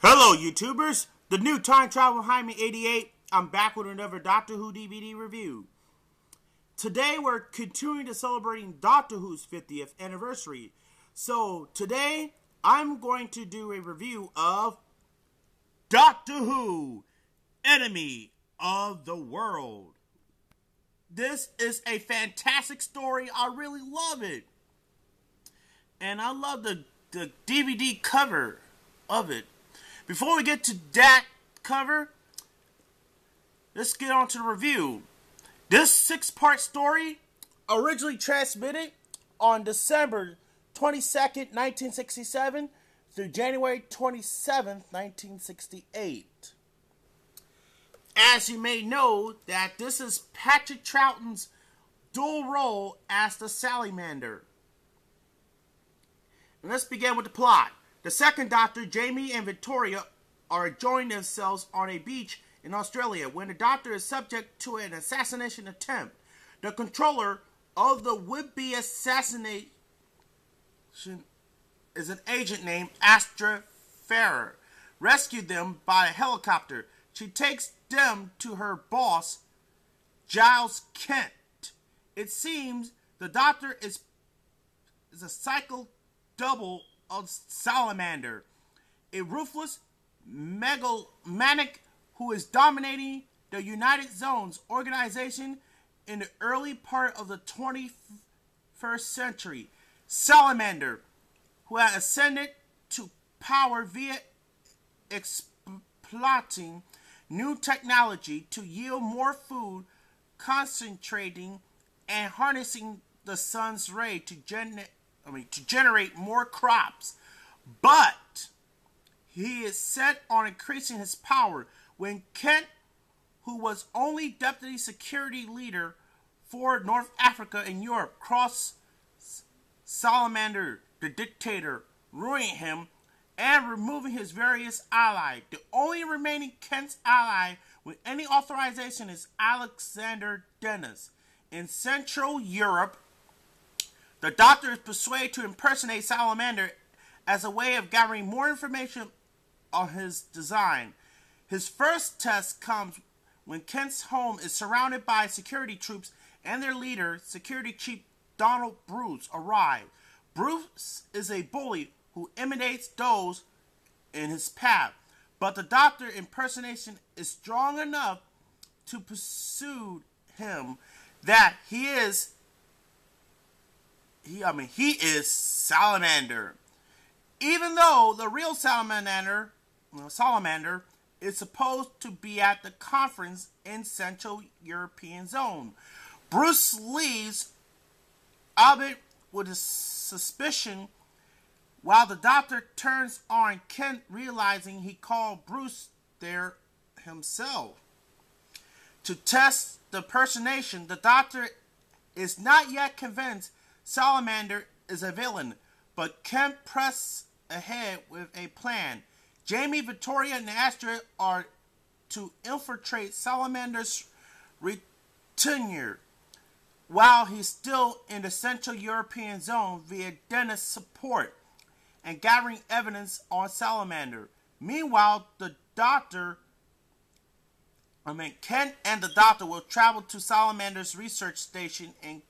Hello, YouTubers! The new Time Travel Behind Me 88. I'm back with another Doctor Who DVD review. Today, we're continuing to celebrating Doctor Who's 50th anniversary. So, today, I'm going to do a review of Doctor Who, Enemy of the World. This is a fantastic story. I really love it. And I love the DVD cover of it. Before we get to that cover, let's get on to the review. This 6-part story originally transmitted on December 22nd, 1967 through January 27th, 1968. As you may know, that this is Patrick Troughton's dual role as the Salamander. And let's begin with the plot. The second Doctor, Jamie and Victoria, are enjoying themselves on a beach in Australia when the Doctor is subject to an assassination attempt. The controller of the would-be assassination is an agent named Astra Farrer. Rescued them by a helicopter. She takes them to her boss, Giles Kent. It seems the Doctor is a psycho double of Salamander, a ruthless megalomaniac who is dominating the United Zones organization in the early part of the 21st century. Salamander, who has ascended to power via exploiting new technology to yield more food, concentrating and harnessing the sun's ray to generate more crops. But he is set on increasing his power when Kent, who was only deputy security leader for North Africa and Europe, crossed Salamander, the dictator, ruining him and removing his various allies. The only remaining Kent's ally with any authorization is Alexander Dennis. In Central Europe, the Doctor is persuaded to impersonate Salamander as a way of gathering more information on his design. His first test comes when Kent's home is surrounded by security troops and their leader, Security Chief Donald Bruce, arrive. Bruce is a bully who imitates those in his path, but the Doctor impersonation is strong enough to pursue him that he is Salamander. Even though the real Salamander is supposed to be at the conference in Central European Zone. Bruce leaves, albeit with a suspicion, while the Doctor turns on Kent, realizing he called Bruce there himself. To test the impersonation, the Doctor is not yet convinced Salamander is a villain, but Kent presses ahead with a plan. Jamie, Victoria, and Astra are to infiltrate Salamander's retinue while he's still in the Central European Zone via Dennis' support and gathering evidence on Salamander. Meanwhile, Kent and the Doctor will travel to Salamander's research station in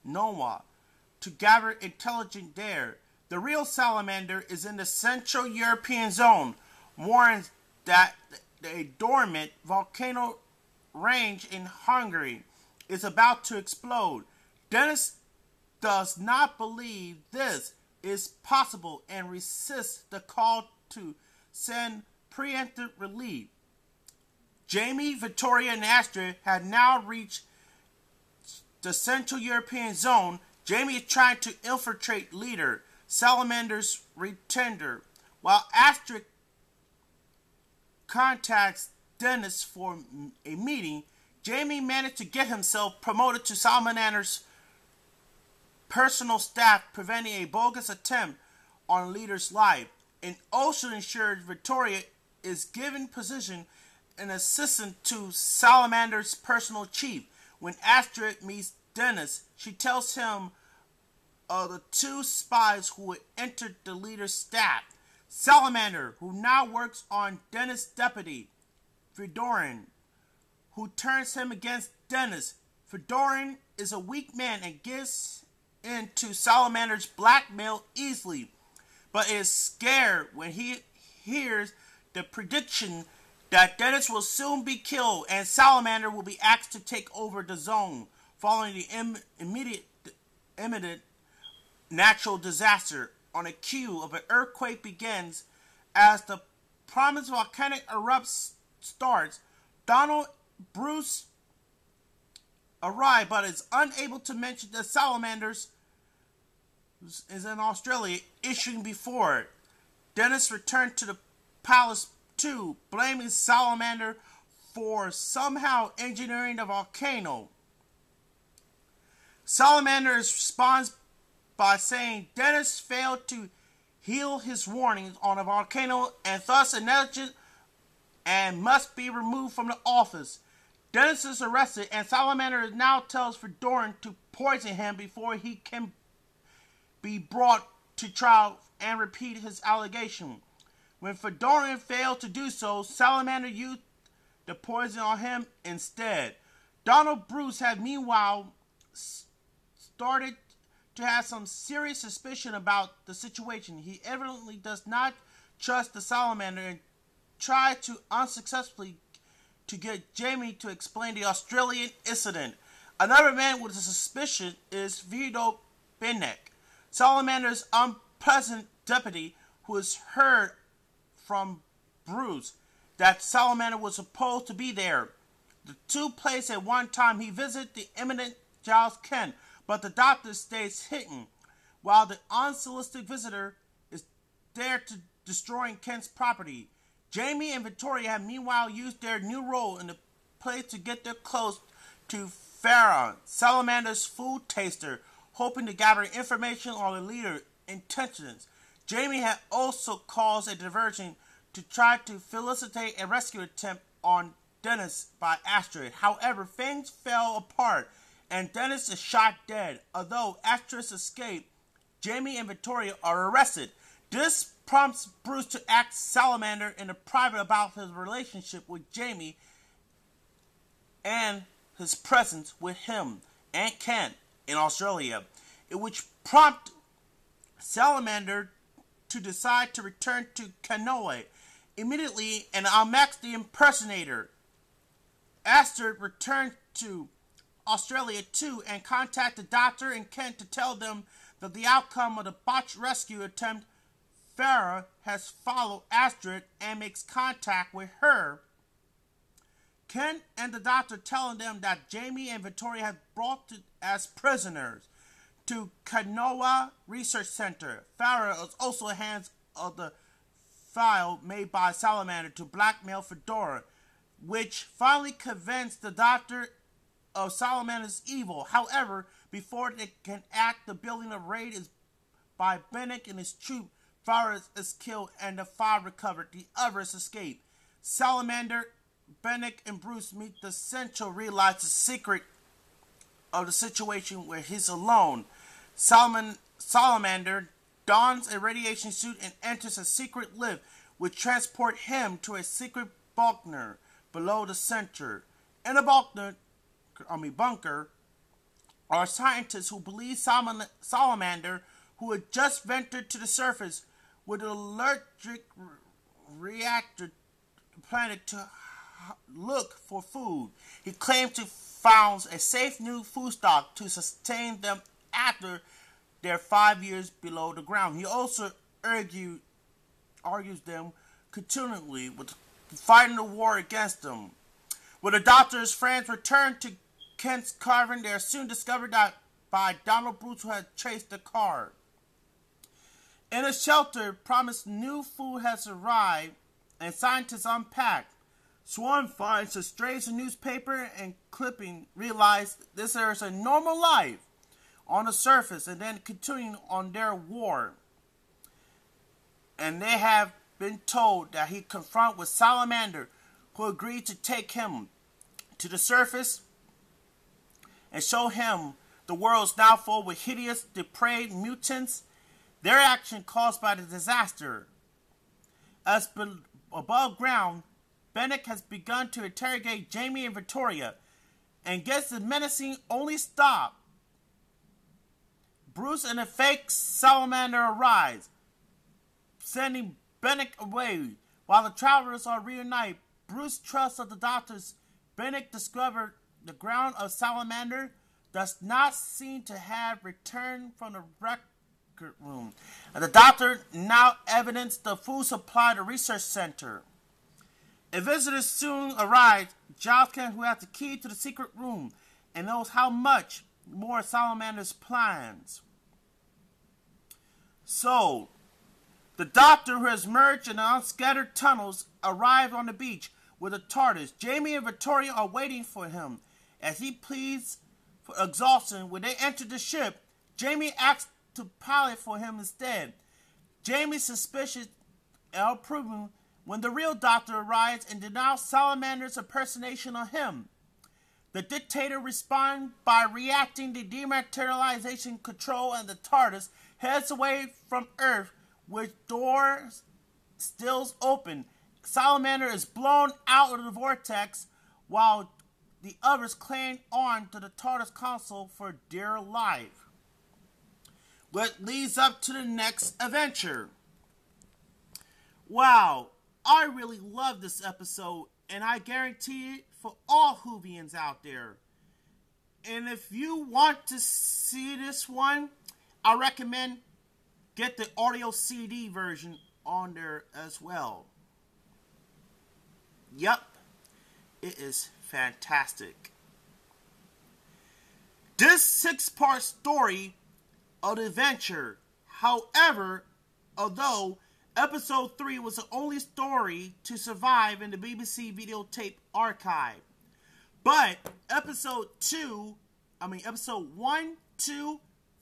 Noah to gather intelligence there. The real Salamander is in the Central European Zone, warns that a dormant volcano range in Hungary is about to explode. Dennis does not believe this is possible and resists the call to send preemptive relief. Jamie, Victoria, and Astra have now reached the Central European Zone. Jamie is trying to infiltrate leader Salamander's retender, while Astra contacts Dennis for a meeting. Jamie managed to get himself promoted to Salamander's personal staff, preventing a bogus attempt on leader's life, and also ensures Victoria is given position and assistant to Salamander's personal chief. When Astra meets Dennis, she tells him of the two spies who had entered the leader's staff. Salamander, who now works on Dennis' deputy, Fedorin, who turns him against Dennis. Fedorin is a weak man and gives in to Salamander's blackmail easily, but is scared when he hears the prediction that Dennis will soon be killed and Salamander will be asked to take over the zone following the imminent natural disaster. On a cue of an earthquake begins as the promised volcanic eruption starts. Donald Bruce arrive but is unable to mention the salamanders is in Australia issuing before it. Dennis returned to the palace too, blaming Salamander for somehow engineering the volcano. Salamander responds by saying Dennis failed to heed his warnings on a volcano and thus negligent and must be removed from the office. Dennis is arrested and Salamander now tells Fedorin to poison him before he can be brought to trial and repeat his allegation. When Fedorin failed to do so, Salamander used the poison on him instead. Donald Bruce had meanwhile started to have some serious suspicion about the situation. He evidently does not trust the Salamander and tried to unsuccessfully to get Jamie to explain the Australian incident. Another man with a suspicion is Vito Benek, Salamander's unpleasant deputy, who has heard from Bruce that Salamander was supposed to be there. The two place at one time he visited the eminent Giles Kent, but the doctor stays hidden, while the unsolicited visitor is there to destroying Kent's property. Jamie and Victoria have meanwhile used their new role in the place to get their close to Farah, Salamander's food taster, hoping to gather information on the leader's intentions. Jamie had also caused a diversion to try to facilitate a rescue attempt on Dennis by Astrid. However, things fell apart and Dennis is shot dead. Although Astrid escaped, Jamie and Victoria are arrested. This prompts Bruce to ask Salamander in the private about his relationship with Jamie and his presence with him and Kent in Australia, which prompts Salamander to decide to return to Kanoe immediately and unmask the impersonator. Astrid returned to Australia too and contact the doctor and Kent to tell them that the outcome of the botched rescue attempt. Farah has followed Astrid and makes contact with her. Kent and the doctor telling them that Jamie and Victoria have brought as prisoners to Kanoa Research Center. Farah is also hands of the file made by Salamander to blackmail Fedora, which finally convinced the doctor of Salamander's evil. However, before they can act, the building of raid is by Benek and his troop. Farah is killed and the 5 recovered. The others escape. Salamander, Benek, and Bruce meet the Central, realize the secret of the situation where he's alone. Salamander dons a radiation suit and enters a secret lift which transport him to a secret bunker below the center. In the bunker are scientists who believe Salamander, who had just ventured to the surface with an electric reactor planet to look for food. He claims to found a safe new food stock to sustain them after their 5 years below the ground. He also argues them continually with fighting the war against them. When the doctor's friends return to Kent's cavern, they are soon discovered that by Donald Bruce, who had traced the car. In a shelter, promised new food has arrived, and scientists unpack. Swan finds a strange newspaper and clipping, realize this is a normal life on the surface, and then continuing on their war. And they have been told that he confront with Salamander, who agreed to take him to the surface and show him the world is now full with hideous, depraved mutants. Their action caused by the disaster Above ground, Bennett has begun to interrogate Jamie and Victoria and gets the menacing only stop. Bruce and a fake salamander arrive, sending Bennett away. While the travelers are reunited, Bruce trusts of the doctors. Bennett discovered the ground of salamander does not seem to have returned from the record room. And the doctor now evidenced the food supply at the research center. A visitor soon arrives, Giles Kent, who has the key to the secret room and knows how much more Salamander's plans. So, the doctor, who has merged in the unscattered tunnels, arrived on the beach with a TARDIS. Jamie and Victoria are waiting for him. As he pleads for exhaustion, when they enter the ship, Jamie asks to pilot for him instead. Jamie's suspicious are proven when the real doctor arrives and denounces Salamander's impersonation of him. The dictator responds by reacting to dematerialization control, and the TARDIS heads away from Earth with doors still open. Salamander is blown out of the vortex while the others cling on to the TARDIS console for dear life. What leads up to the next adventure. Wow, I really love this episode, and I guarantee it for all Whovians out there. And if you want to see this one, I recommend get the audio CD version on there as well. Yep, it is fantastic. This 6-part story of the adventure, however, although Episode 3 was the only story to survive in the BBC videotape archive. But Episode 1, 2,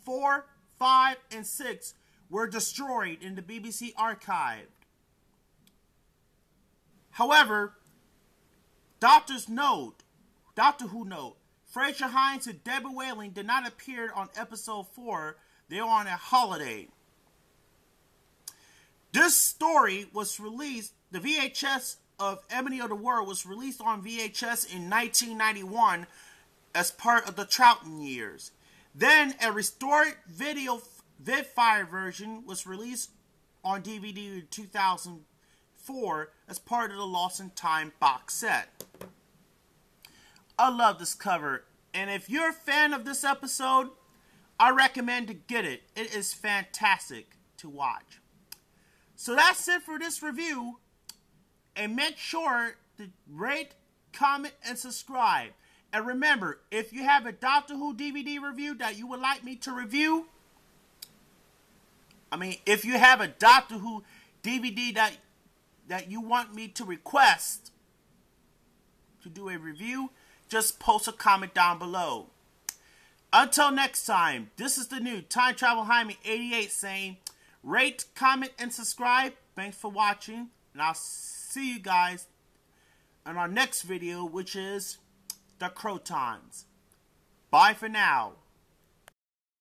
4, 5, and 6 were destroyed in the BBC archive. However, Doctor Who note, Fraser Hines and Debbie Whaling did not appear on Episode 4. They were on a holiday. This story was released, the VHS of Ebony of the World was released on VHS in 1991 as part of the Troughton years. Then a restored VidFire version was released on DVD in 2004 as part of the Lost in Time box set. I love this cover, and if you're a fan of this episode, I recommend to get it. It is fantastic to watch. So that's it for this review, and make sure to rate, comment, and subscribe. And remember, if you have a Doctor Who DVD review that you would like me to review, if you have a Doctor Who DVD that you want me to request to do a review, just post a comment down below. Until next time, this is the new Time Travel Jaime 88 saying, rate, comment, and subscribe. Thanks for watching, and I'll see you guys in our next video, which is the Krotons. Bye for now.